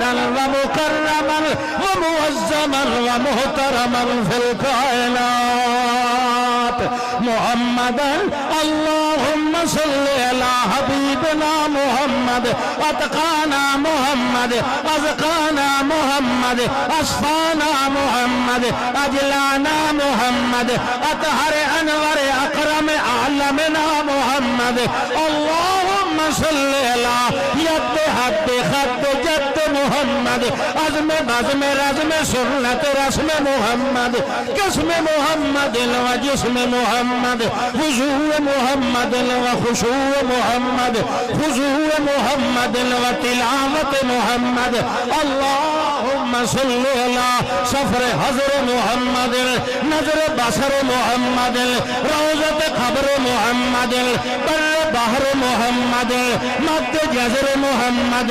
منورا ومكرما ومعظما ومحترما في الكائنات محمدا اللهم صل على حبيبنا محمد اتقانا محمد ازكانا محمد اصفانا محمد اجلانا محمد اطهر انور اكرم عالمنا محمد اللهم صل على يد حد خد جد محمد عزم بزم رزم سنت رسم محمد قسم محمد وجسم محمد خضوع محمد وخشوع محمد خضوع محمد وتلاوة محمد اللهم صل على سفر حضر محمد نظر بصر محمد روضة قبر محمد بر بحر محمد مد جزر محمد